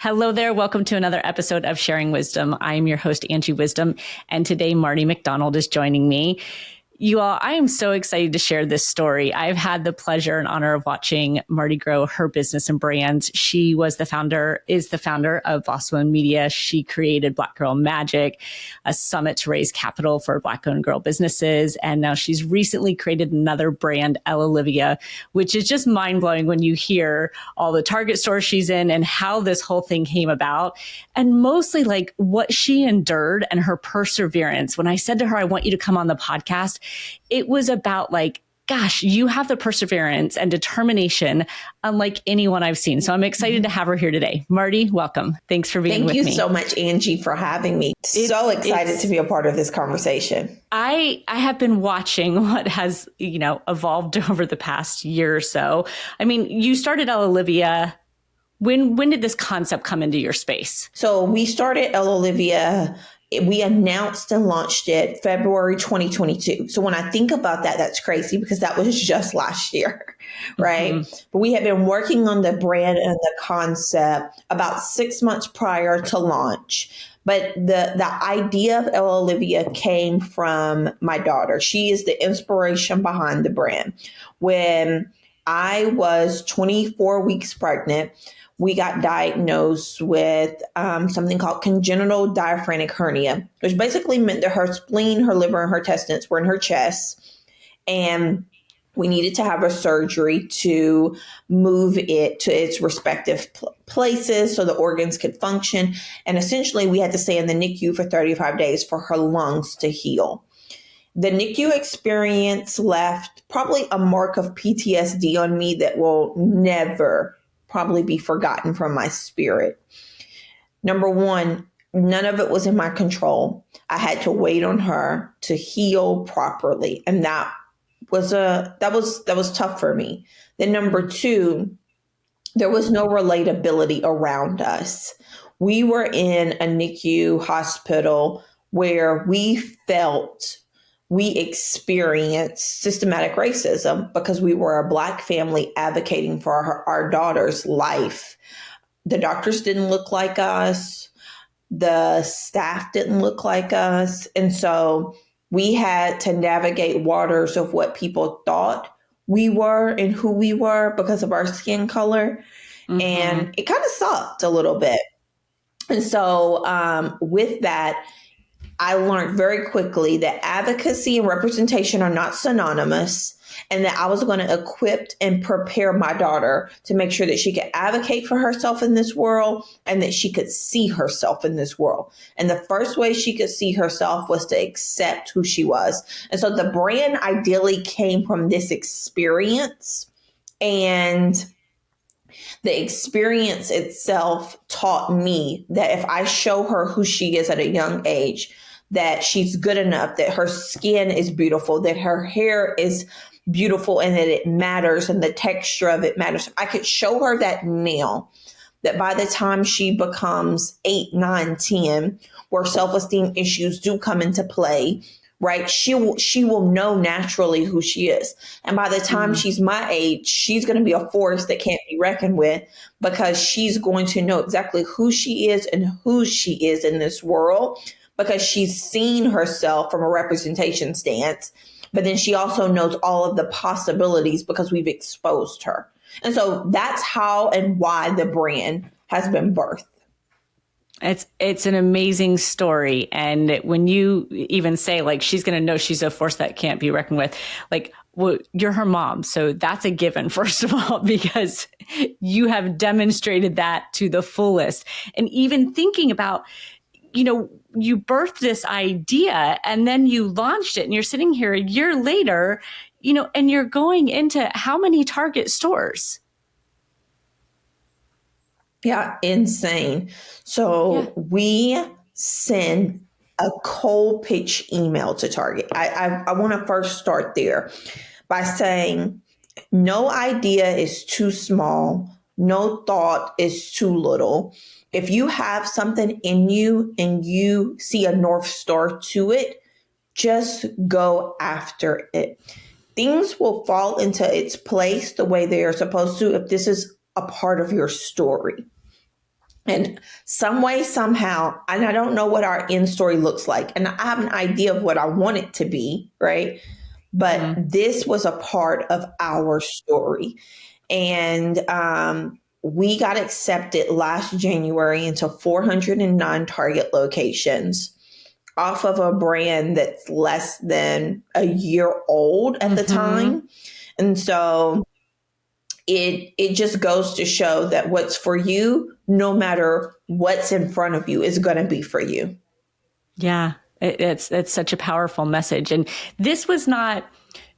Hello there. Welcome to another episode of Sharing Wisdom. I am your host, Angie Wisdom, and today Marty McDonald is joining me. You all, I am so excited to share this story. I've had the pleasure and honor of watching Marty grow her business and brand. She is the founder of Roslyn Media. She created Black Girl Magic, a summit to raise capital for Black-owned girl businesses. And now she's recently created another brand, Elle Olivia, which is just mind-blowing when you hear all the Target stores she's in and how this whole thing came about. And mostly like what she endured and her perseverance. When I said to her, I want you to come on the podcast, it was about like, gosh, you have the perseverance and determination unlike anyone I've seen. So I'm excited to have her here today. Marty, welcome. Thanks for being with me. Thank you so much, Angie, for having me. So excited to be a part of this conversation. I have been watching what has, evolved over the past year or so. I mean, you started Elle Olivia. When did this concept come into your space? So we started Elle Olivia. We announced and launched it February 2022. So when I think about that, that's crazy because that was just last year, right? Mm-hmm. But we had been working on the brand and the concept about 6 months prior to launch. But the idea of Elle Olivia came from my daughter. She is the inspiration behind the brand. When I was 24 weeks pregnant, we got diagnosed with something called congenital diaphragmatic hernia, which basically meant that her spleen, her liver, and her intestines were in her chest. And we needed to have a surgery to move it to its respective places so the organs could function. And essentially, we had to stay in the NICU for 35 days for her lungs to heal. The NICU experience left probably a mark of PTSD on me that will never probably be forgotten from my spirit. Number one, none of it was in my control. I had to wait on her to heal properly. And that was tough for me. Then number two, there was no relatability around us. We were in a NICU hospital where we experienced systematic racism because we were a Black family advocating for our daughter's life. The doctors didn't look like us. The staff didn't look like us. And so we had to navigate waters of what people thought we were and who we were because of our skin color. Mm-hmm. And it kind of sucked a little bit. And so with that, I learned very quickly that advocacy and representation are not synonymous, and that I was going to equip and prepare my daughter to make sure that she could advocate for herself in this world and that she could see herself in this world. And the first way she could see herself was to accept who she was. And so the brand ideally came from this experience, and the experience itself taught me that if I show her who she is at a young age, that she's good enough, that her skin is beautiful, that her hair is beautiful, and that it matters and the texture of it matters. I could show her that now, that by the time she becomes 8, 9, 10, where self-esteem issues do come into play, right? She will know naturally who she is. And by the time she's my age, she's going to be a force that can't be reckoned with because she's going to know exactly who she is and who she is in this world because she's seen herself from a representation stance. But then she also knows all of the possibilities because we've exposed her. And so that's how and why the brand has been birthed. It's an amazing story. And when you even say like, she's going to know she's a force that can't be reckoned with, like, well, you're her mom. So that's a given, first of all, because you have demonstrated that to the fullest. And even thinking about, you birthed this idea and then you launched it and you're sitting here a year later, and you're going into how many Target stores? Yeah, insane. So we send a cold pitch email to Target. I want to first start there by saying no idea is too small. No thought is too little. If you have something in you and you see a North Star to it, just go after it. Things will fall into its place the way they are supposed to if this is a part of your story. And some way, somehow, and I don't know what our end story looks like, and I have an idea of what I want it to be, right? But this was a part of our story. And we got accepted last January into 409 Target locations off of a brand that's less than a year old at the time. And so it just goes to show that what's for you, no matter what's in front of you, is going to be for you. Yeah, it's such a powerful message. And this was not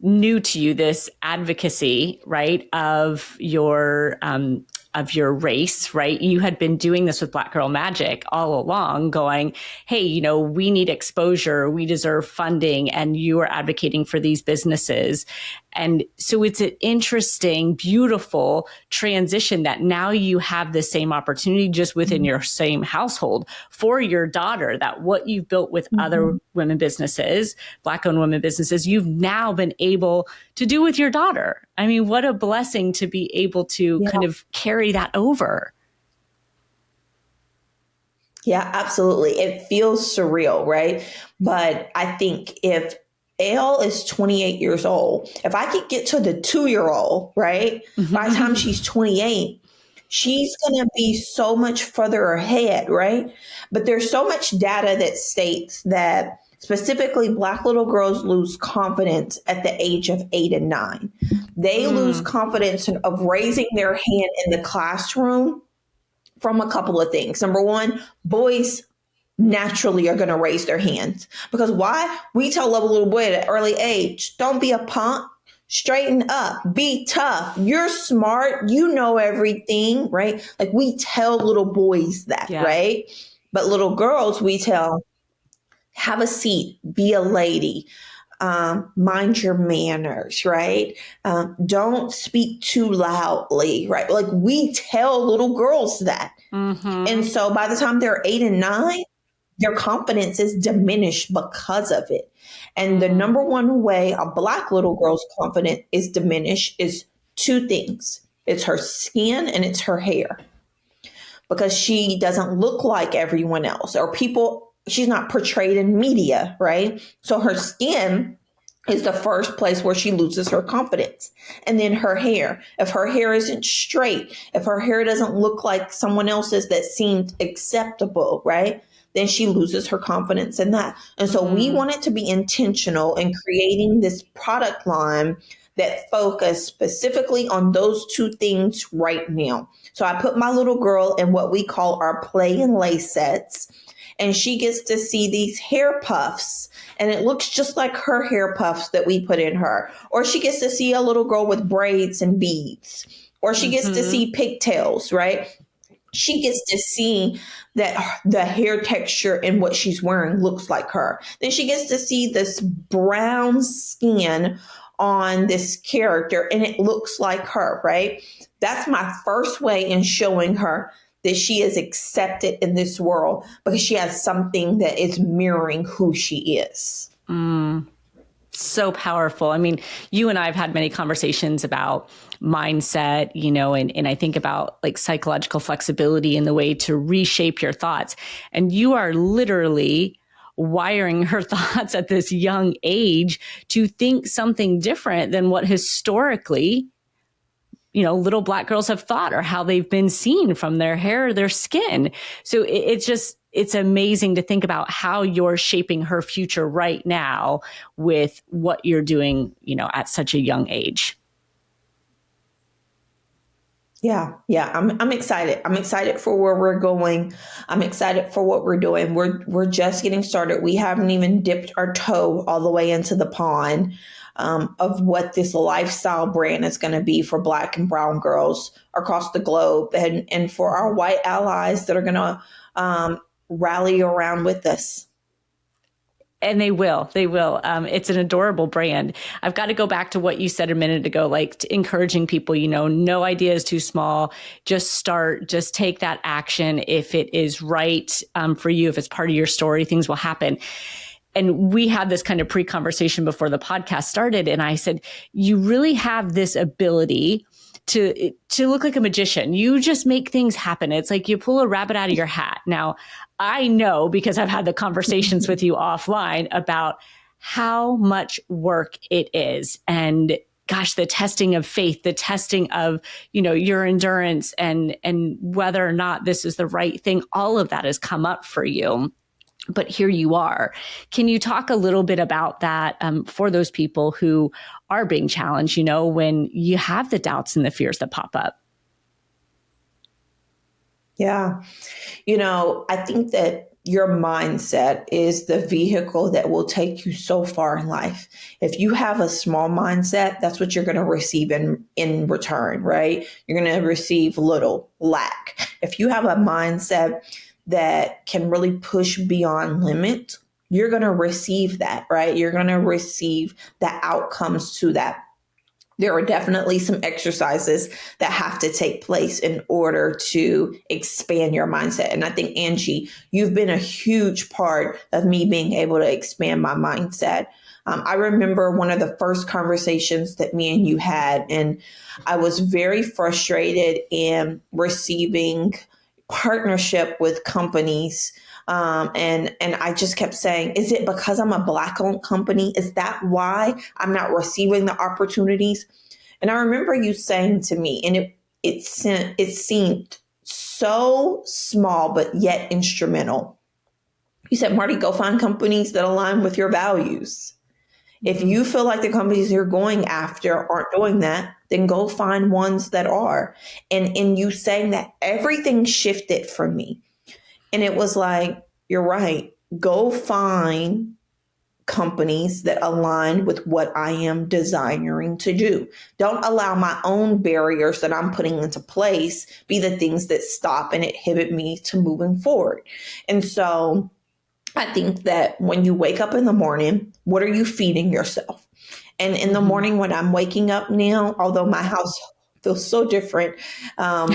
new to you, this advocacy, right, of your race, right? You had been doing this with Black Girl Magic all along, going, hey, you know, we need exposure, we deserve funding, and you are advocating for these businesses. And so it's an interesting, beautiful transition that now you have the same opportunity just within your same household for your daughter, that what you've built with other women businesses, Black-owned women businesses, you've now been able to do with your daughter. I mean, what a blessing to be able to kind of carry that over. Yeah, absolutely. It feels surreal, right? But I think if Elle is 28 years old, if I could get to the 2-year-old, right? By the time she's 28, she's going to be so much further ahead, right? But there's so much data that states that specifically Black little girls lose confidence at the age of 8 and 9. They lose confidence of raising their hand in the classroom from a couple of things. Number one, boys naturally are going to raise their hands. Because why? We tell a little boy at an early age, don't be a punk, straighten up, be tough. You're smart. You know everything, right? Like we tell little boys that, right? But little girls, we tell, have a seat, be a lady, mind your manners, right? Don't speak too loudly, right? Like we tell little girls that. And so by the time they're 8 and 9, their confidence is diminished because of it. And the number one way a Black little girl's confidence is diminished is 2 things. It's her skin and it's her hair. Because she doesn't look like everyone else, or she's not portrayed in media, right? So her skin is the first place where she loses her confidence. And then her hair. If her hair isn't straight, if her hair doesn't look like someone else's that seemed acceptable, right? Then she loses her confidence in that. And so we wanted to be intentional in creating this product line that focused specifically on those 2 things right now. So I put my little girl in what we call our play and lay sets. And she gets to see these hair puffs, and it looks just like her hair puffs that we put in her. Or she gets to see a little girl with braids and beads. Or she gets to see pigtails, right? She gets to see that the hair texture and what she's wearing looks like her. Then she gets to see this brown skin on this character, and it looks like her, right? That's my first way in showing her that she is accepted in this world, because she has something that is mirroring who she is. So powerful. I mean, you and I have had many conversations about mindset, you know, and I think about like psychological flexibility and the way to reshape your thoughts. And you are literally wiring her thoughts at this young age to think something different than what historically, you know, little Black girls have thought or how they've been seen from their hair, their skin. So it's amazing to think about how you're shaping her future right now with what you're doing, you know, at such a young age. Yeah. I'm excited. I'm excited for where we're going. I'm excited for what we're doing. We're just getting started. We haven't even dipped our toe all the way into the pond of what this lifestyle brand is going to be for Black and brown girls across the globe, and for our white allies that are going to rally around with us. And they will. It's an adorable brand. I've got to go back to what you said a minute ago, like encouraging people, you know, no idea is too small. Just start, just take that action. If it is right for you, if it's part of your story, things will happen. And we had this kind of pre-conversation before the podcast started. And I said, you really have this ability to look like a magician. You just make things happen. It's like you pull a rabbit out of your hat. Now, I know because I've had the conversations with you offline about how much work it is. And gosh, the testing of faith, the testing of, your endurance and whether or not this is the right thing, all of that has come up for you. But here you are. Can you talk a little bit about that for those people who are being challenged, when you have the doubts and the fears that pop up? Yeah. I think that your mindset is the vehicle that will take you so far in life. If you have a small mindset, that's what you're going to receive in return, right? You're going to receive little, lack. If you have a mindset that can really push beyond limit, you're going to receive that, right? You're going to receive the outcomes to that. There are definitely some exercises that have to take place in order to expand your mindset. And I think, Angie, you've been a huge part of me being able to expand my mindset. I remember one of the first conversations that me and you had, and I was very frustrated in receiving partnership with companies. And I just kept saying, is it because I'm a Black-owned company? Is that why I'm not receiving the opportunities? And I remember you saying to me, and it seemed so small, but yet instrumental. You said, Marty, go find companies that align with your values. If you feel like the companies you're going after aren't doing that, then go find ones that are. And in you saying that, everything shifted for me. And it was like, you're right. Go find companies that align with what I am desiring to do. Don't allow my own barriers that I'm putting into place be the things that stop and inhibit me to moving forward. And so I think that when you wake up in the morning, what are you feeding yourself? And in the morning when I'm waking up now, although my house feels so different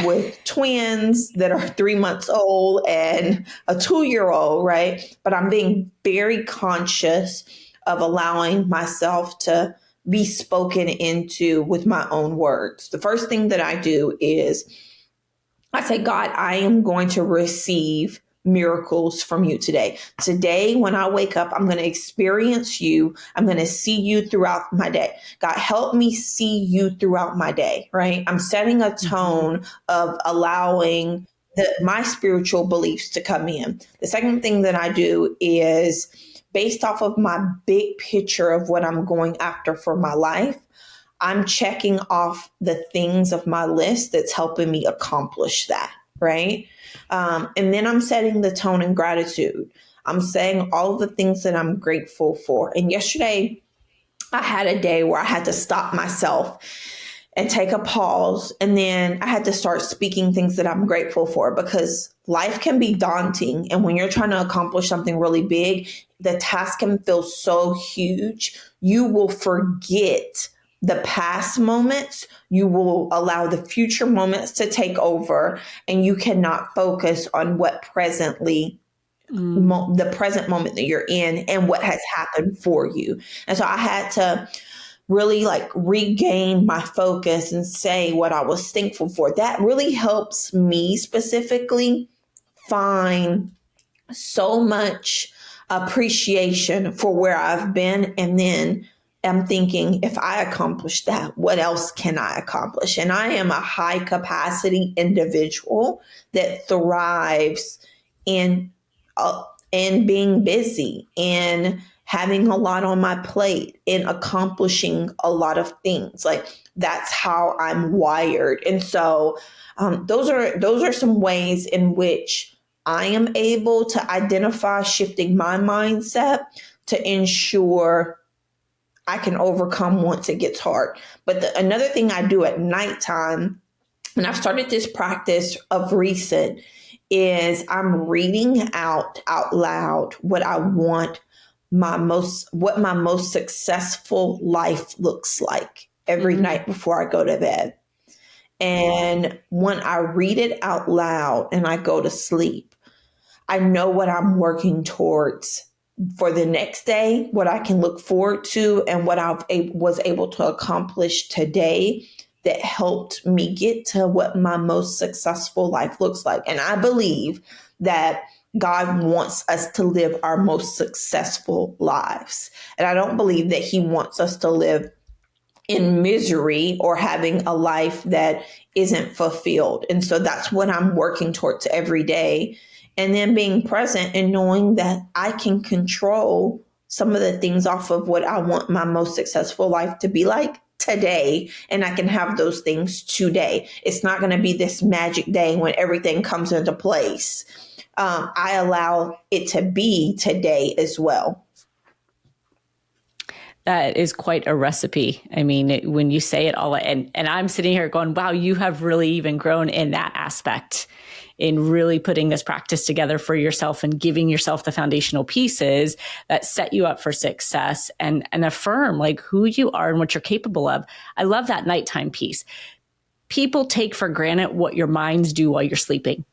with twins that are 3 months old and a 2-year-old, right? But I'm being very conscious of allowing myself to be spoken into with my own words. The first thing that I do is I say, God, I am going to receive miracles from you today. Today, when I wake up, I'm going to experience you. I'm going to see you throughout my day. God, help me see you throughout my day, right? I'm setting a tone of allowing my spiritual beliefs to come in. The second thing that I do is based off of my big picture of what I'm going after for my life, I'm checking off the things of my list that's helping me accomplish that, right? And then I'm setting the tone in gratitude. I'm saying all of the things that I'm grateful for. And yesterday, I had a day where I had to stop myself and take a pause. And then I had to start speaking things that I'm grateful for, because life can be daunting. And when you're trying to accomplish something really big, the task can feel so huge, you will forget the past moments. You will allow the future moments to take over, and you cannot focus on what presently, the present moment that you're in and what has happened for you. And so I had to really regain my focus and say what I was thankful for. That really helps me specifically find so much appreciation for where I've been. And then I'm thinking, if I accomplish that, what else can I accomplish? And I am a high capacity individual that thrives in being busy and having a lot on my plate and accomplishing a lot of things. That's how I'm wired. And so those are some ways in which I am able to identify shifting my mindset to ensure I can overcome once it gets hard. But another thing I do at nighttime, and I've started this practice of recent, is I'm reading out loud what I want what my most successful life looks like every night before I go to bed. And when I read it out loud and I go to sleep, I know what I'm working towards for the next day, what I can look forward to, and what I was able to accomplish today that helped me get to what my most successful life looks like. And I believe that God wants us to live our most successful lives. And I don't believe that he wants us to live in misery or having a life that isn't fulfilled. And so that's what I'm working towards every day. And then being present and knowing that I can control some of the things off of what I want my most successful life to be like today. And I can have those things today. It's not going to be this magic day when everything comes into place. I allow it to be today as well. That is quite a recipe. I mean, when you say it all, and I'm sitting here going, wow, you have really even grown in that aspect, in really putting this practice together for yourself and giving yourself the foundational pieces that set you up for success and affirm like who you are and what you're capable of. I love that nighttime piece. People take for granted what your minds do while you're sleeping,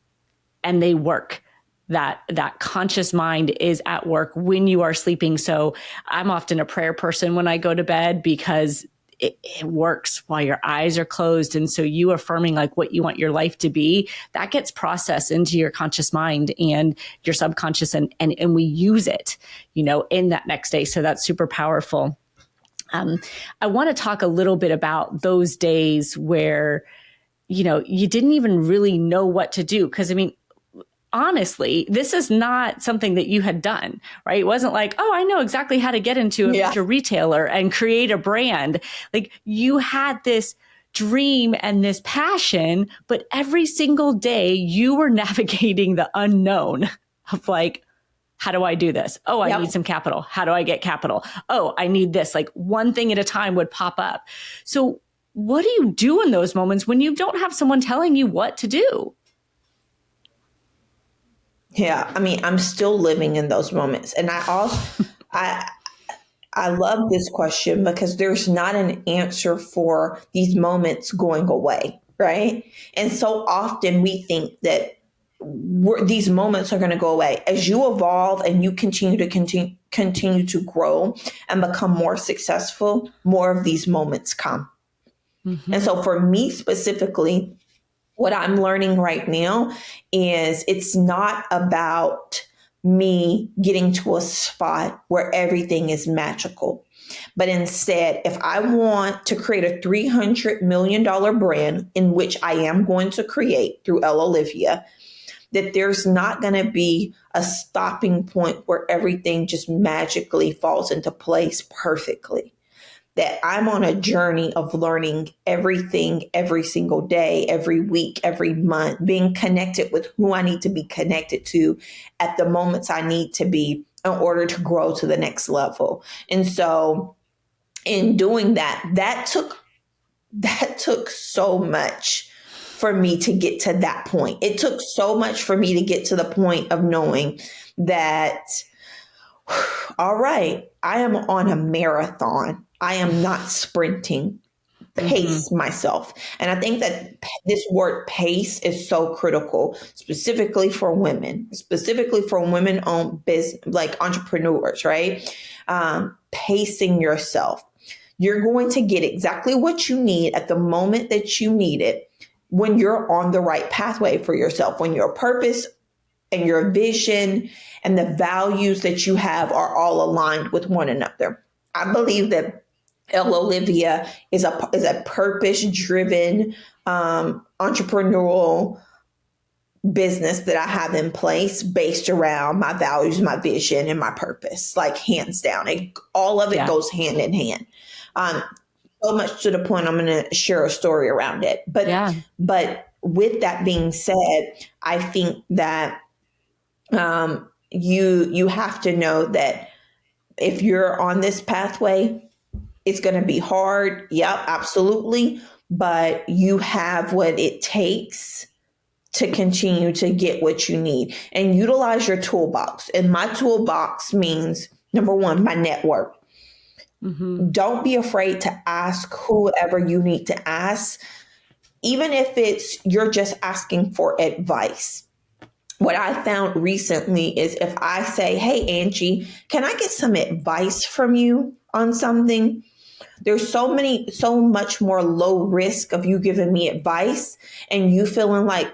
and they work. That conscious mind is at work when you are sleeping. So I'm often a prayer person when I go to bed because it works while your eyes are closed. And so you affirming like what you want your life to be, that gets processed into your conscious mind and your subconscious, and we use it, in that next day. So that's super powerful. I want to talk a little bit about those days where, you didn't even really know what to do. Because honestly, this is not something that you had done, right? It wasn't like, oh, I know exactly how to get into a major retailer and create a brand. Like you had this dream and this passion, but every single day you were navigating the unknown of like, how do I do this? Oh, I need some capital. How do I get capital? Oh, I need this. Like one thing at a time would pop up. So what do you do in those moments when you don't have someone telling you what to do? Yeah, I'm still living in those moments. And I love this question because there's not an answer for these moments going away, right? And so often we think that these moments are going to go away. As you evolve and you continue to grow and become more successful, more of these moments come. Mm-hmm. And so for me specifically, what I'm learning right now is it's not about me getting to a spot where everything is magical. But instead, if I want to create a $300 million brand, in which I am going to create through Elle Olivia, that there's not going to be a stopping point where everything just magically falls into place perfectly. That I'm on a journey of learning everything every single day, every week, every month, being connected with who I need to be connected to at the moments I need to be in order to grow to the next level. And so in doing that, that took so much for me to get to that point. It took so much for me to get to the point of knowing that, all right, I am on a marathon. I am not sprinting. Pace myself. And I think that this word pace is so critical, specifically for women owned business, like entrepreneurs, right? Pacing yourself. You're going to get exactly what you need at the moment that you need it when you're on the right pathway for yourself, when your purpose and your vision and the values that you have are all aligned with one another. I believe that Elle Olivia is a purpose-driven, entrepreneurial business that I have in place based around my values, my vision, and my purpose, like hands down. All of it goes hand in hand. So much to the point I'm going to share a story around it. But with that being said, I think that you have to know that if you're on this pathway, it's going to be hard. Yep, absolutely. But you have what it takes to continue to get what you need and utilize your toolbox. And my toolbox means, number one, my network. Mm-hmm. Don't be afraid to ask whoever you need to ask, even if you're just asking for advice. What I found recently is if I say, hey, Angie, can I get some advice from you on something? There's so much more low risk of you giving me advice and you feeling like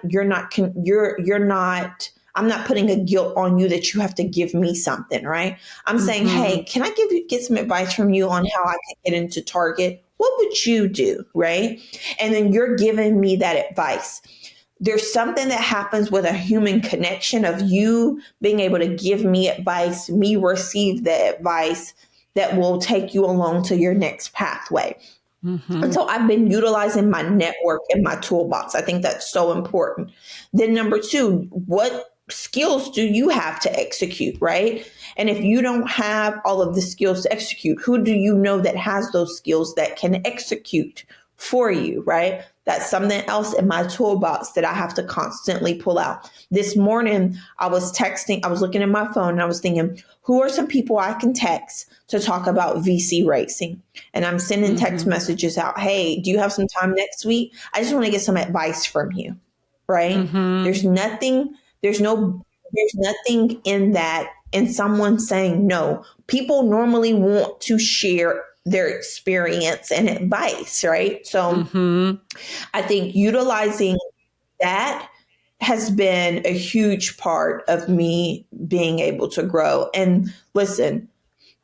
I'm not putting a guilt on you that you have to give me something, right? I'm saying, hey, can I get some advice from you on how I can get into Target? What would you do, right? And then you're giving me that advice. There's something that happens with a human connection of you being able to give me advice, me receive the advice that will take you along to your next pathway. And so I've been utilizing my network in my toolbox. I think that's so important. Then number two, what skills do you have to execute, right? And if you don't have all of the skills to execute, who do you know that has those skills that can execute for you, right? That's something else in my toolbox that I have to constantly pull out. This morning, I was looking at my phone and I was thinking, who are some people I can text to talk about VC racing? And I'm sending text messages out. Hey, do you have some time next week? I just want to get some advice from you, right? There's nothing in that, in someone saying no. People normally want to share their experience and advice, right? So I think utilizing that has been a huge part of me being able to grow. And listen,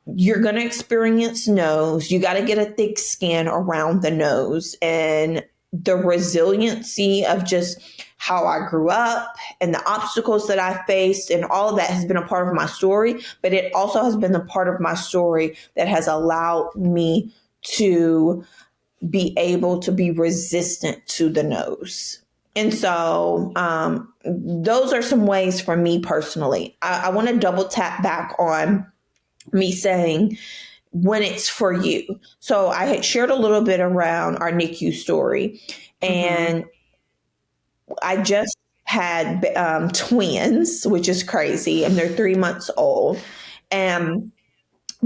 you're going to experience no's. You got to get a thick skin around the no's, and the resiliency of just how I grew up and the obstacles that I faced and all of that has been a part of my story, but it also has been the part of my story that has allowed me to be able to be resistant to the no's. And so those are some ways for me personally. I want to double tap back on me saying when it's for you. So I had shared a little bit around our NICU story, and I just had twins, which is crazy, and they're 3 months old. And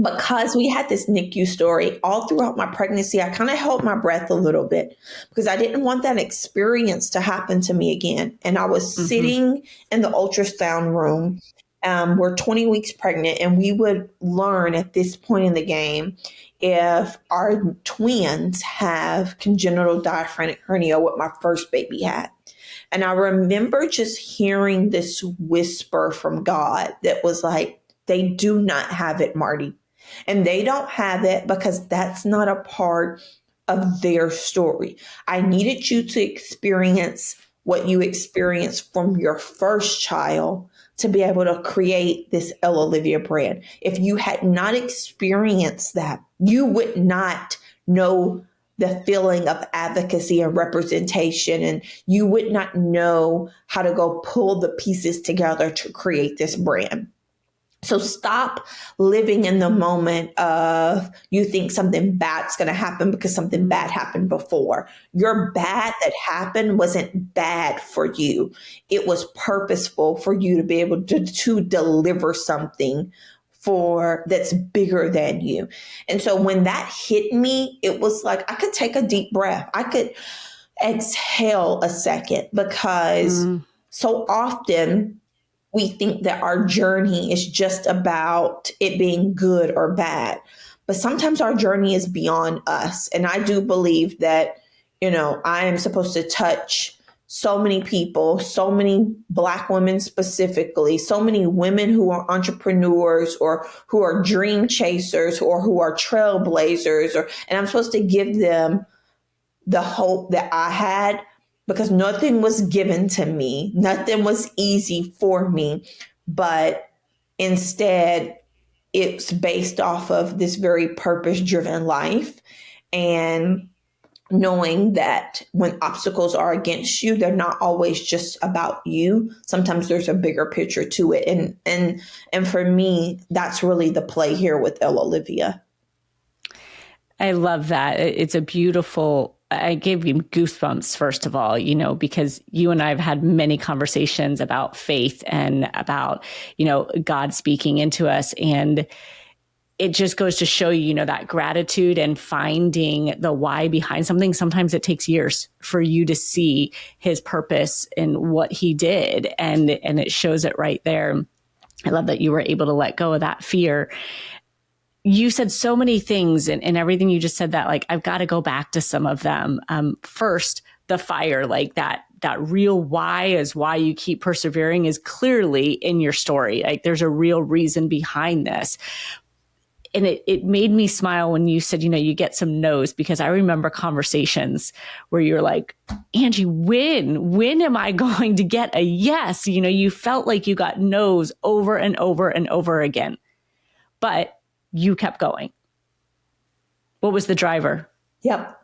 because we had this NICU story all throughout my pregnancy, I kind of held my breath a little bit because I didn't want that experience to happen to me again. And I was sitting in the ultrasound room. We're 20 weeks pregnant, and we would learn at this point in the game if our twins have congenital diaphragmatic hernia, what my first baby had. And I remember just hearing this whisper from God that was like, they do not have it, Marty. And they don't have it because that's not a part of their story. I needed you to experience what you experienced from your first child to be able to create this Elle Olivia brand. If you had not experienced that, you would not know the feeling of advocacy and representation, and you would not know how to go pull the pieces together to create this brand. So stop living in the moment of you think something bad's going to happen because something bad happened before. Your bad that happened wasn't bad for you. It was purposeful for you to be able to deliver something that's bigger than you. And so when that hit me, it was like I could take a deep breath. I could exhale a second, because so often we think that our journey is just about it being good or bad. But sometimes our journey is beyond us. And I do believe that, I am supposed to touch so many people, so many Black women specifically, so many women who are entrepreneurs or who are dream chasers or who are trailblazers, and I'm supposed to give them the hope that I had, because nothing was given to me. Nothing was easy for me, but instead it's based off of this very purpose-driven life, and knowing that when obstacles are against you, they're not always just about you. Sometimes there's a bigger picture to it. And for me, that's really the play here with Elle Olivia. I love that. It's a beautiful, I gave you goosebumps, first of all, because you and I have had many conversations about faith and about, God speaking into us. And it just goes to show you, that gratitude and finding the why behind something. Sometimes it takes years for you to see his purpose in what he did. And it shows it right there. I love that you were able to let go of that fear. you said so many things and everything you just said that, like, I've got to go back to some of them. First, the fire, like that real why is why you keep persevering is clearly in your story. Like there's a real reason behind this. And it made me smile when you said, you get some no's, because I remember conversations where you're like, Angie, when am I going to get a yes? You felt like you got no's over and over and over again, but you kept going. What was the driver? Yep.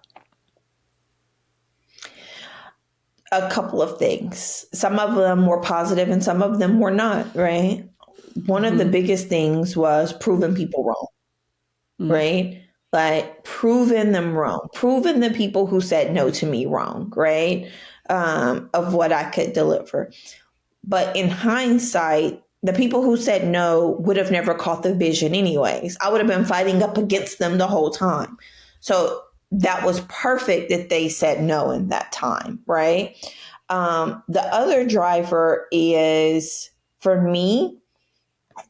A couple of things. Some of them were positive and some of them were not, right? One of the biggest things was proving people wrong, right? Like proving them wrong, proving the people who said no to me wrong, right? Of what I could deliver. But in hindsight, the people who said no would have never caught the vision anyways. I would have been fighting up against them the whole time. So that was perfect that they said no in that time, right? The other driver is, for me,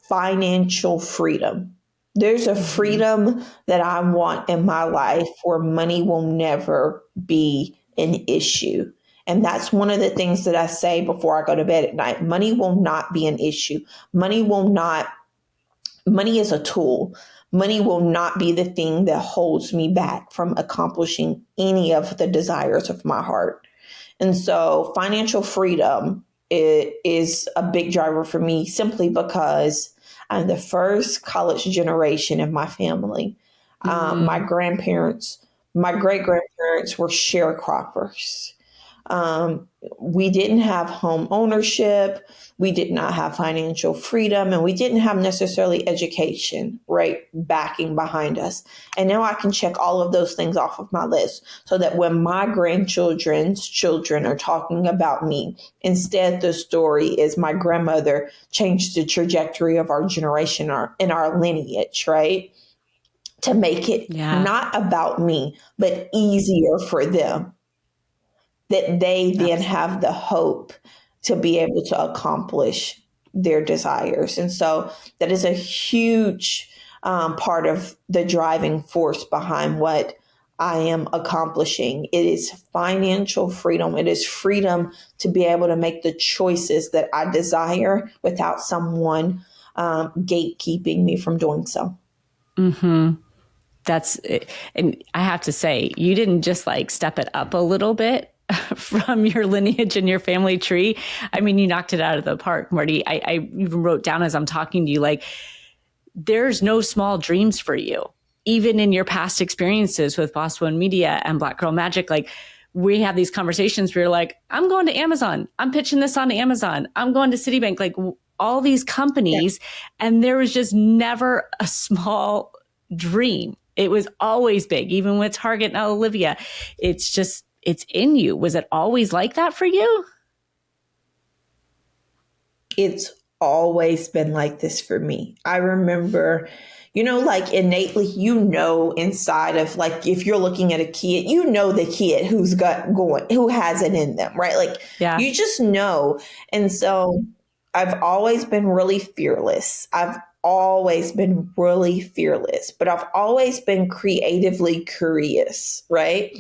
financial freedom. There's a freedom that I want in my life where money will never be an issue. And that's one of the things that I say before I go to bed at night. Money will not be an issue. Money is a tool. Money will not be the thing that holds me back from accomplishing any of the desires of my heart. And so financial freedom is a big driver for me, simply because I'm the first college generation in my family. My grandparents, my great-grandparents were sharecroppers. We didn't have home ownership. We did not have financial freedom, and we didn't have necessarily education, right, backing behind us. And now I can check all of those things off of my list, so that when my grandchildren's children are talking about me, instead the story is my grandmother changed the trajectory of our generation in our lineage, right? To make it not about me, but easier for them, that they then have the hope to be able to accomplish their desires. And so that is a huge part of the driving force behind what I am accomplishing. It is financial freedom. It is freedom to be able to make the choices that I desire without someone gatekeeping me from doing so. That's it. And I have to say, you didn't just like step it up a little bit from your lineage and your family tree. I mean, you knocked it out of the park, Marty. I even wrote down as I'm talking to you, like, there's no small dreams for you. Even in your past experiences with Roslyn Media and Black Girl Magic, like, we have these conversations where you're like, I'm going to Amazon. I'm pitching this on Amazon. I'm going to Citibank, like all these companies. Yeah. And there was just never a small dream. It was always big, even with Target and Elle Olivia. It's in you. Was it always like that for you? It's always been like this for me. I remember, like innately, inside of, like, if you're looking at a kid, the kid who has it in them, right? Like, you just know. And so I've always been really fearless. But I've always been creatively curious, right?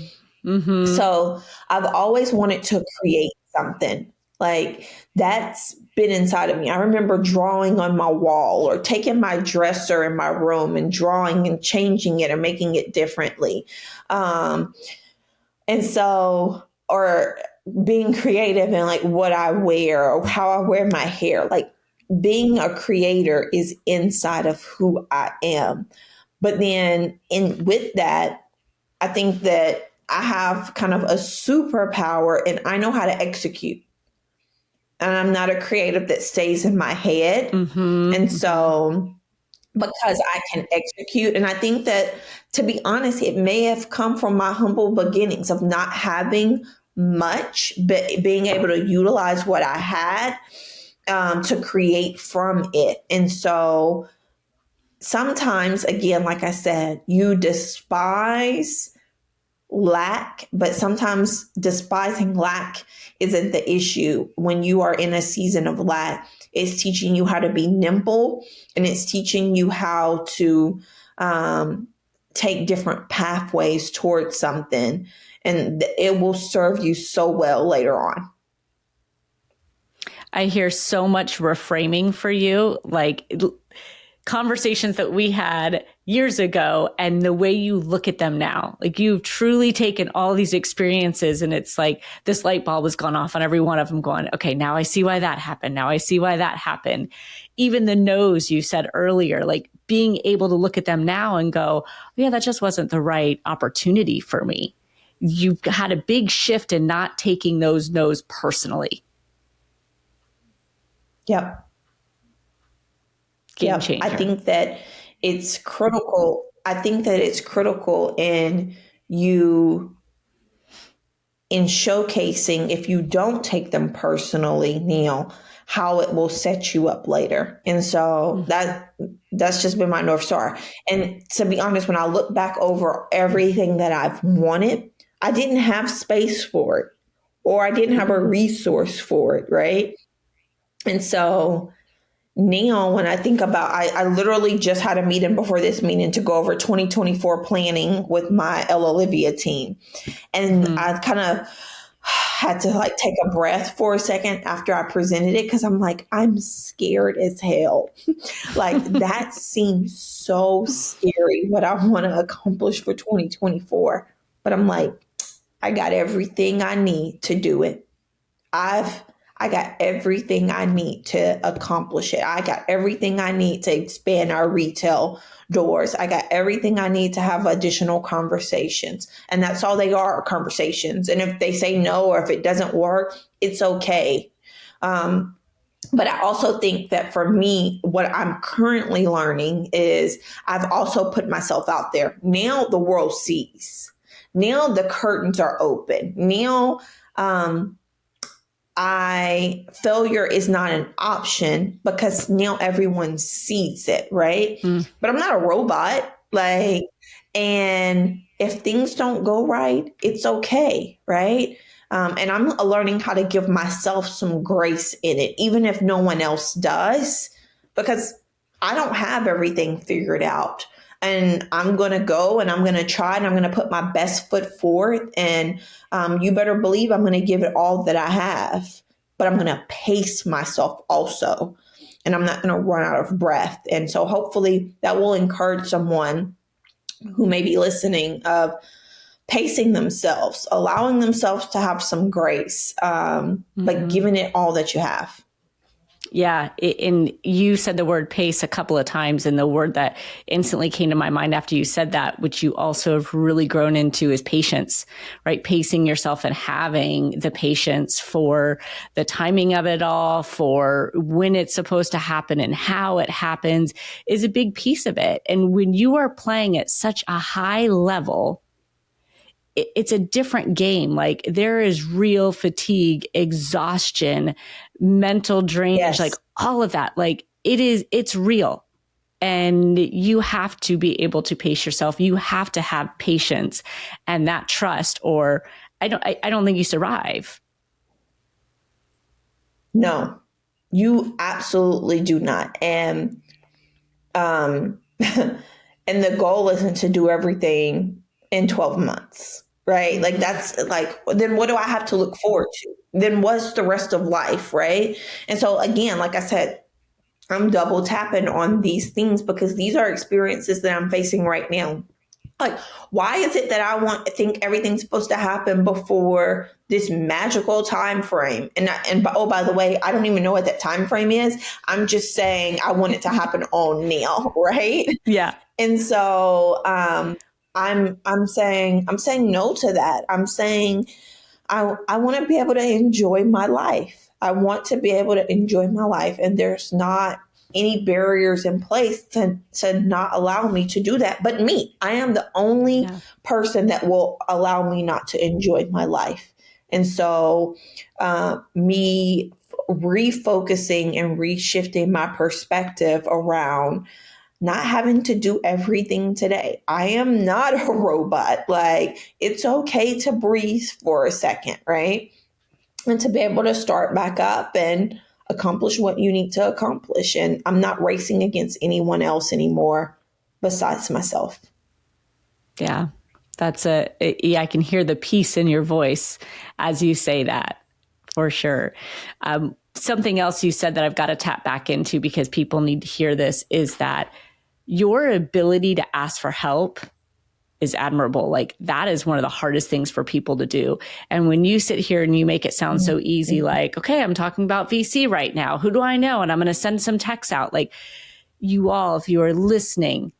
So I've always wanted to create something. Like, that's been inside of me. I remember drawing on my wall, or taking my dresser in my room and drawing and changing it or making it differently. And so, or being creative in like what I wear or how I wear my hair. Like, being a creator is inside of who I am. But then with that, I think that I have kind of a superpower, and I know how to execute. And I'm not a creative that stays in my head. And so, because I can execute, and I think that, to be honest, it may have come from my humble beginnings of not having much, but being able to utilize what I had to create from it. And so sometimes, again, like I said, you despise lack, but sometimes despising lack isn't the issue. When you are in a season of lack, it's teaching you how to be nimble, and it's teaching you how to take different pathways towards something, and it will serve you so well later on. I hear so much reframing for you, like conversations that we had years ago and the way you look at them now. Like you've truly taken all these experiences and it's like this light bulb has gone off on every one of them going, okay, now I see why that happened. Now I see why that happened. Even the no's you said earlier, like being able to look at them now and go, yeah, that just wasn't the right opportunity for me. You've had a big shift in not taking those no's personally. Yep. Game changer. I think that it's critical. I think that it's critical in showcasing, if you don't take them personally, Neil, how it will set you up later. And so that's just been my North Star. And to be honest, when I look back over everything that I've wanted, I didn't have space for it, or I didn't have a resource for it, right? And so now when I think about, I literally just had a meeting before this meeting to go over 2024 planning with my Elle Olivia team. And I kind of had to like take a breath for a second after I presented it, because I'm like, I'm scared as hell. Like that seems so scary, what I want to accomplish for 2024. But I'm like, I got everything I need to do it. I got everything I need to accomplish it. I got everything I need to expand our retail doors. I got everything I need to have additional conversations. And that's all they are, conversations. And if they say no, or if it doesn't work, it's okay. But I also think that for me, what I'm currently learning is I've also put myself out there. Now the world sees. Now the curtains are open. Now, failure is not an option, because now everyone sees it, right? But I'm not a robot. And if things don't go right, it's okay, right? And I'm learning how to give myself some grace in it, even if no one else does, because I don't have everything figured out. And I'm going to go and I'm going to try and I'm going to put my best foot forward. And you better believe I'm going to give it all that I have, but I'm going to pace myself also. And I'm not going to run out of breath. And so hopefully that will encourage someone who may be listening of pacing themselves, allowing themselves to have some grace, but giving it all that you have. Yeah. And you said the word pace a couple of times, and the word that instantly came to my mind after you said that, which you also have really grown into, is patience, right? Pacing yourself and having the patience for the timing of it all, for when it's supposed to happen and how it happens, is a big piece of it. And when you are playing at such a high level, it's a different game. Like there is real fatigue, exhaustion, mental drainage, like all of that. Like it's real. And you have to be able to pace yourself. You have to have patience and that trust, or I don't think you survive. No, you absolutely do not. And, and the goal isn't to do everything in 12 months. Right? Like that's like, then what do I have to look forward to? Then what's the rest of life? Right? And so again, like I said, I'm double tapping on these things because these are experiences that I'm facing right now. Like, why is it that I think everything's supposed to happen before this magical time frame? And oh, by the way, I don't even know what that time frame is. I'm just saying I want it to happen on now, right? Yeah. And so, I'm saying no to that. I'm saying I want to be able to enjoy my life. I want to be able to enjoy my life, and there's not any barriers in place to not allow me to do that. But me, I am the only person that will allow me not to enjoy my life. And so, me refocusing and reshifting my perspective around not having to do everything today. I am not a robot. Like, it's okay to breathe for a second, right? And to be able to start back up and accomplish what you need to accomplish. And I'm not racing against anyone else anymore. besides myself. Yeah, I can hear the peace in your voice as you say that, for sure. Something else you said that I've got to tap back into because people need to hear this is that your ability to ask for help is admirable. Like that is one of the hardest things for people to do. And when you sit here and you make it sound so easy, like, okay, I'm talking about VC right now. Who do I know? And I'm going to send some texts out. Like you all, if you are listening,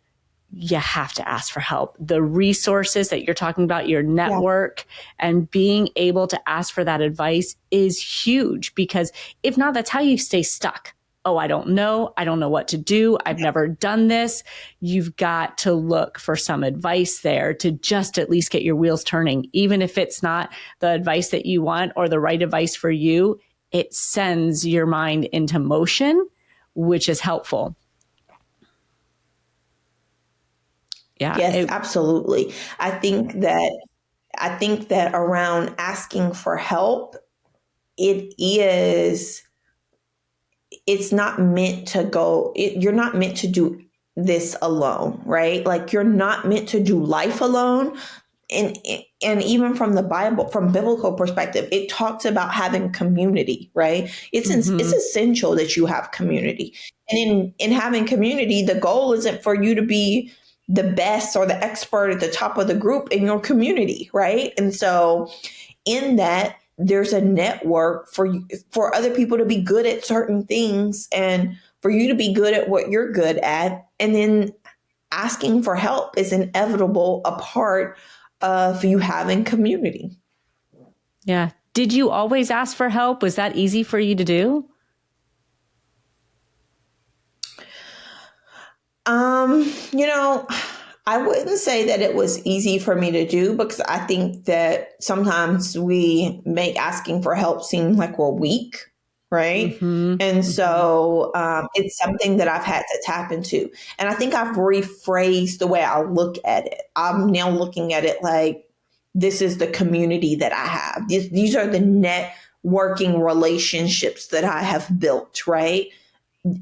you have to ask for help. The resources that you're talking about, your network, and being able to ask for that advice is huge, because if not, that's how you stay stuck. Oh, I don't know. I don't know what to do. I've never done this. You've got to look for some advice there to just at least get your wheels turning. Even if it's not the advice that you want or the right advice for you, it sends your mind into motion, which is helpful. Yeah. Yes, absolutely. I think that around asking for help, it's not meant to go, you're not meant to do this alone, right? Like you're not meant to do life alone. And even from the Bible, from biblical perspective, it talks about having community, right? It's essential that you have community. And in having community, the goal isn't for you to be the best or the expert at the top of the group in your community, right? And so in that, there's a network for other people to be good at certain things and for you to be good at what you're good at. And then asking for help is inevitable a part of you having community. Yeah. Did you always ask for help? Was that easy for you to do? I wouldn't say that it was easy for me to do, because I think that sometimes we make asking for help seem like we're weak, right? And so it's something that I've had to tap into. And I think I've rephrased the way I look at it. I'm now looking at it like, this is the community that I have. These are the networking relationships that I have built, right?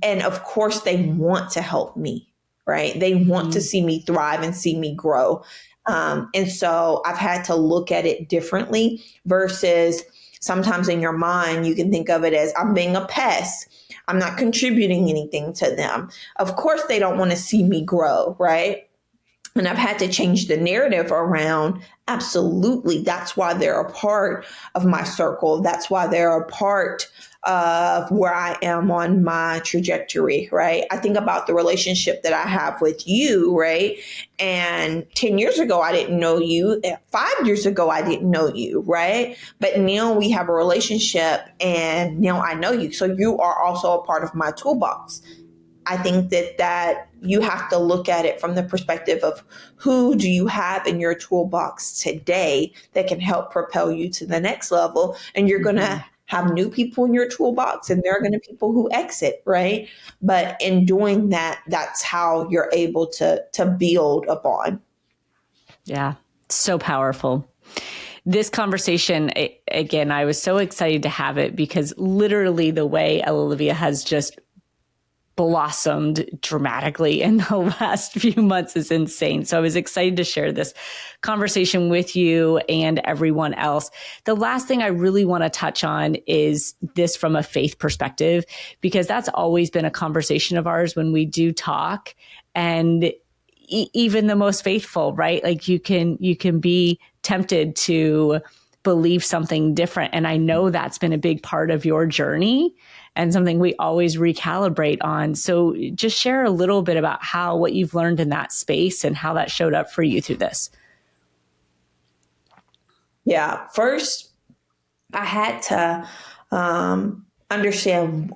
And of course, they want to help me, right? They want to see me thrive and see me grow. And so I've had to look at it differently versus sometimes in your mind, you can think of it as I'm being a pest. I'm not contributing anything to them. Of course, they don't want to see me grow, right? And I've had to change the narrative around, absolutely, that's why they're a part of my circle. That's why they're a part of where I am on my trajectory, right? I think about the relationship that I have with you, right? And 10 years ago, I didn't know you. 5 years ago, I didn't know you, right? But now we have a relationship and now I know you. So you are also a part of my toolbox. I think that you have to look at it from the perspective of who do you have in your toolbox today that can help propel you to the next level. And you're going to have new people in your toolbox and there are going to be people who exit, right? But in doing that, that's how you're able to build upon. Yeah, so powerful. This conversation, again, I was so excited to have it because literally the way Elle Olivia has just blossomed dramatically in the last few months is insane. So I was excited to share this conversation with you and everyone else. The last thing I really want to touch on is this from a faith perspective, because that's always been a conversation of ours when we do talk. And even the most faithful, right? Like you can be tempted to believe something different. And I know that's been a big part of your journey and something we always recalibrate on. So just share a little bit about what you've learned in that space and how that showed up for you through this. Yeah. First, I had to understand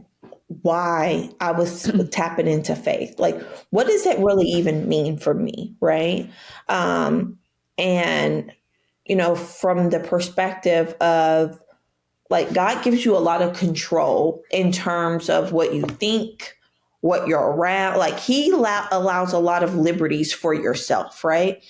why I was tapping into faith. Like, what does that really even mean for me? Right. And, from the perspective of, like, God gives you a lot of control in terms of what you think, what you're around. Like he allows a lot of liberties for yourself, right?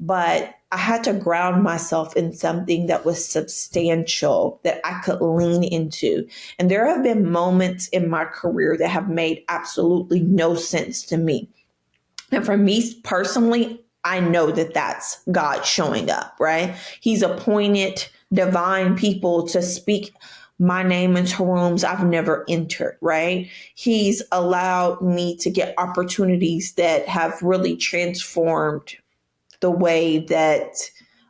But I had to ground myself in something that was substantial that I could lean into. And there have been moments in my career that have made absolutely no sense to me. And for me personally, I know that that's God showing up, right? He's appointed divine people to speak my name into rooms I've never entered, right? He's allowed me to get opportunities that have really transformed the way that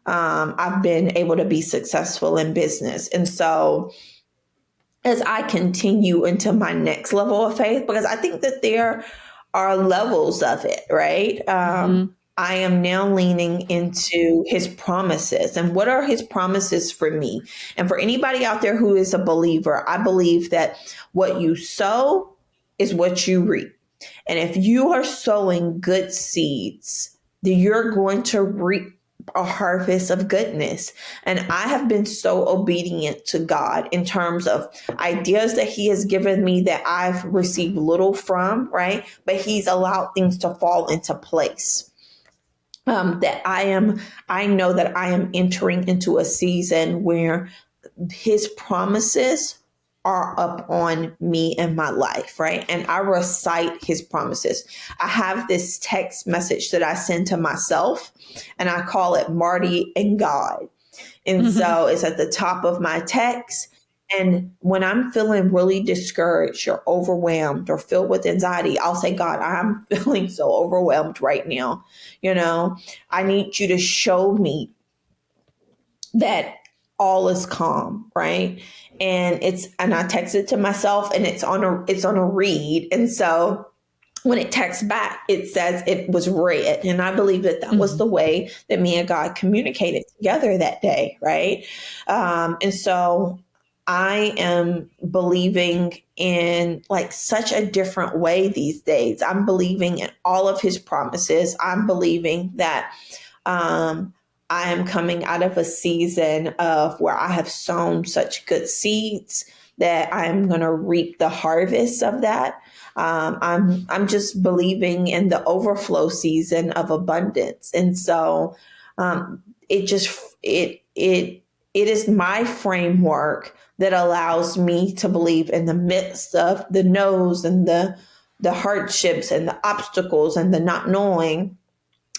I've been able to be successful in business. And so as I continue into my next level of faith, because I think that there are levels of it, right? I am now leaning into his promises. And what are his promises for me? And for anybody out there who is a believer, I believe that what you sow is what you reap. And if you are sowing good seeds, then you're going to reap a harvest of goodness. And I have been so obedient to God in terms of ideas that he has given me that I've received little from, right? But he's allowed things to fall into place. That I know that I am entering into a season where his promises are up on me and my life, right? And I recite his promises. I have this text message that I send to myself, and I call it Marty and God. And so it's at the top of my text. And when I'm feeling really discouraged or overwhelmed or filled with anxiety, I'll say, God, I'm feeling so overwhelmed right now. I need you to show me that all is calm, right? And I text it to myself, and it's on a read. And so when it texts back, it says it was read. And I believe that was the way that me and God communicated together that day, right? And so I am believing in like such a different way these days. I'm believing in all of his promises. I'm believing that I am coming out of a season of where I have sown such good seeds that I'm going to reap the harvest of that. I'm just believing in the overflow season of abundance. And so it is my framework that allows me to believe in the midst of the no's and the hardships and the obstacles and the not knowing,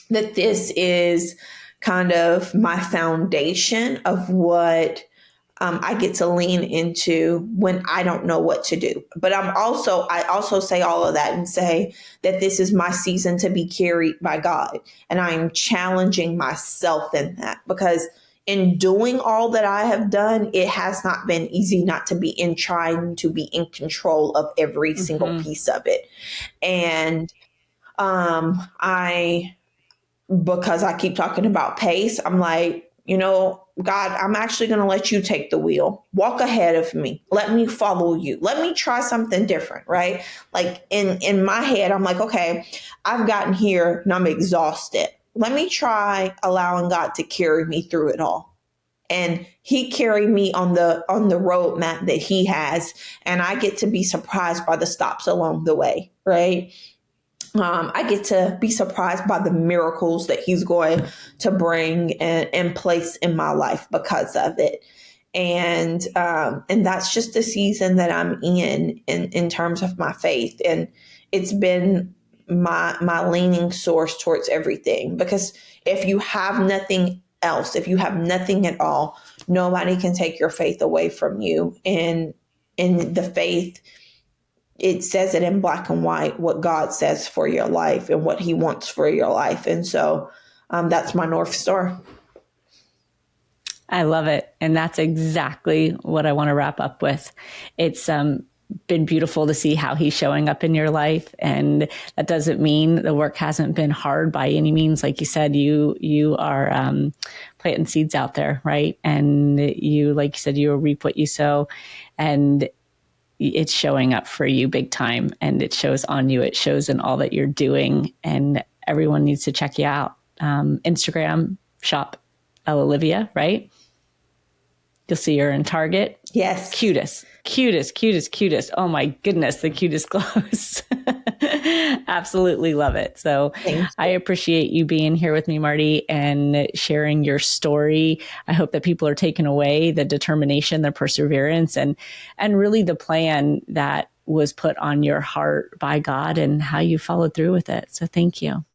that this is kind of my foundation of what I get to lean into when I don't know what to do. But I also say all of that and say that this is my season to be carried by God. And I am challenging myself in that, because in doing all that I have done, it has not been easy not to be trying to be in control of every single piece of it. And because I keep talking about pace, I'm like, God, I'm actually going to let you take the wheel. Walk ahead of me. Let me follow you. Let me try something different, right? Like in my head, I'm like, okay, I've gotten here and I'm exhausted. Let me try allowing God to carry me through it all. And he carried me on the roadmap that he has. And I get to be surprised by the stops along the way, right? I get to be surprised by the miracles that he's going to bring and place in my life because of it. And that's just the season that I'm in terms of my faith. And it's been my leaning source towards everything, because if you have nothing else, if you have nothing at all, nobody can take your faith away from you. And in the faith, it says it in black and white, what God says for your life and what he wants for your life. And so that's my North Star. I love it. And that's exactly what I want to wrap up with. It's been beautiful to see how he's showing up in your life. And that doesn't mean the work hasn't been hard by any means. Like you said, you are planting seeds out there, right? And like you said, you will reap what you sow. And it's showing up for you big time, and it shows on you. It shows in all that you're doing, and everyone needs to check you out. Instagram shop Elle Olivia, right? You'll see her in Target. Yes. Cutest. Oh my goodness, the cutest clothes. Absolutely love it. So I appreciate you being here with me, Marty, and sharing your story. I hope that people are taking away the determination, the perseverance, and really the plan that was put on your heart by God and how you followed through with it. So thank you.